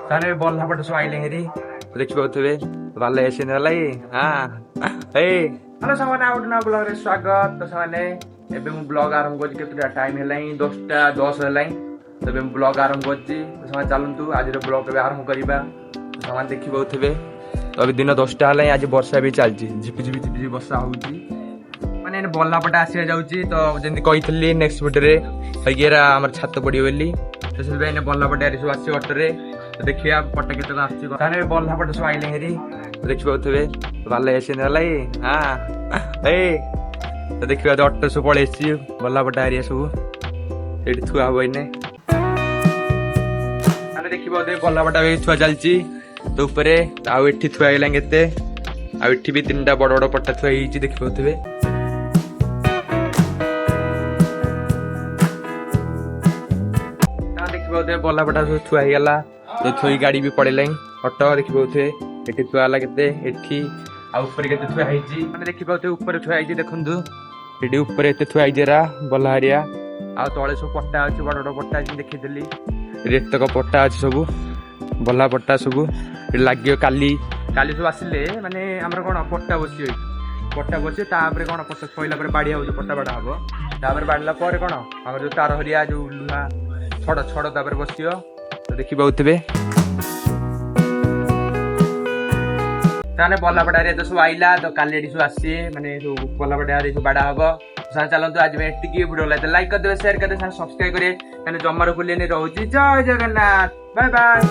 ତାହେଲେ ବଲ୍ଲା ପଟେ ସବୁ ଆଇଲେ ହେରି ଦେଖିପାରୁଥିବେ ଭଲ ଏସିନ ହେଲା ହ୍ୟାଲୋ ସାଙ୍ଗମାନେ ଆଉ ଗୋଟେ ନୂଆ ବ୍ଲଗରେ ସ୍ୱାଗତ। ତ ସେମାନେ ଏବେ ମୁଁ ବ୍ଲଗ ଆରମ୍ଭ କରୁଛି କେତେଟା ଟାଇମ ହେଲାଣି 10:10 ହେଲାଣି। ତ ଏବେ ମୁଁ ବ୍ଲଗ ଆରମ୍ଭ କରୁଛି। ସେମାନେ ଚାଲନ୍ତୁ ଆଜିର ବ୍ଲଗ ଏବେ ଆରମ୍ଭ କରିବା। ତ ସେମାନେ ଦେଖିପାରୁଥିବେ ତ ଏବେ ଦିନ 10ଟା ହେଲାଣି। ଆଜି ବର୍ଷା ବି ଚାଲିଛି ଝିପିଝିପି ବର୍ଷା ହଉଛି ମାନେ ବଲ୍ଲା ପଟେ ଆସିବା ଯାଉଛି। ତ ଯେମିତି କହିଥିଲି ନେକ୍ସଟ ଭିଡିଓରେ ହେଇକିରା ଆମର ଛାତ ପଡିବ ବୋଲି। ତ ସେଥିପାଇଁ ବଲ୍ଲା ପଟେ ସବୁ ଆସିବ ଅଟୋରେ। ଦେଖିବା ପଟେ କେତେ କଣ ଆସୁଛି ତାହେଲେ ବଲ୍ଲା ପଟେ ସବୁ ଆଇଲେ ହେରି ଦେଖିପାରୁଥିବେ ଭଲ ଏସିନ ହେଲା ତ ଦେଖିବା ଅଟୋ ସବୁ ପଳେଇ ଆସିଛି ବଲ୍ଲା ପଟେ ଏରିଆ ସବୁ ଏଇଠି ଥୁଆ ହବ ଏଇନେ। ତାହେଲେ ଦେଖିପାରୁଥିବେ ବଲ୍ଲା ପଟା ବି ଥୁଆ ଚାଲିଛି ତ ଉପରେ। ଆଉ ଏଠି ଥୁଆ ହେଇଗଲାଣି କେତେ ଆଉ ଏଠି ବି 3ଟା ବଡ ବଡ ପଟା ଥୁଆ ହେଇଛି ଦେଖିପାରୁଥିବେ। ଦେଖିପାରୁଥିବେ ବଲ୍ଲା ପଟା ସବୁ ଥୁଆ ହେଇଗଲା ତ ଥୋଇ ଗାଡି ବି ପଳେଇଲାଣି ଅଟୋ ଦେଖିପାରୁଥିବେ ଏଠି ଥୁଆ ହେଲା କେତେ ଏଠି ଆଉ ଉପରେ କେତେ ଥୁଆ ହେଇଛି ମାନେ ଦେଖିପାରୁଥିବେ ଉପରେ ଥୁଆ ହେଇଛି ଦେଖନ୍ତୁ ଏଠି ଉପରେ ଏତେ ଥୁଆ ହେଇଛି ଏରା ବଲ୍ଲା ହେରିଆ। ଆଉ ତଳେ ସବୁ ପଟା ଅଛି ବଡ ବଡ ପଟା ଅଛି ଦେଖିଥିଲି ରେତକ ପଟା ଅଛି ସବୁ ବଲ୍ଲା ପଟା ସବୁ ଏଠି ଲାଗିବ କାଲି ସବୁ ଆସିଲେ ମାନେ ଆମର କଣ ପଟା ବସିବ ପଟା ବସିବ ତାପରେ କଣ ପଟା ସଇଲା ପରେ ବାଡିଆ ହଉଛି ପଟା ବାଡା ହବ ତାପରେ ବାଡିଲା ପରେ କଣ ଆମର ଯୋଉ ତାର ହରିଆ ଯୋଉ ଲୁହା ଛଡ ତାପରେ ବସିବ ତ ଦେଖିପାରୁଥିବେ। ତାହେଲେ ବଲ୍ଲା ପଟା ଏରିଆ ତ ସବୁ ଆଇଲା ତ କାଲି ଏଠି ସବୁ ଆସିବେ ମାନେ ସବୁ ବଲ୍ଲା ପଟା ଏରିଆ ସବୁ ବାଡା ହବ। ଚାଲନ୍ତୁ ଆଜି ପାଇଁ ଏତିକି ଭିଡିଓ ଲାଗିଲା ଲାଇକ୍ କରିଦେବେ ସେୟାର କରିଦେବେ ସବସ୍କ୍ରାଇବ କରିବେ ମାନେ ଜମାରୁ ଭୁଲିବେନି। ରହୁଛି ଜୟ ଜଗନ୍ନାଥ ବାଏ ବାଏ।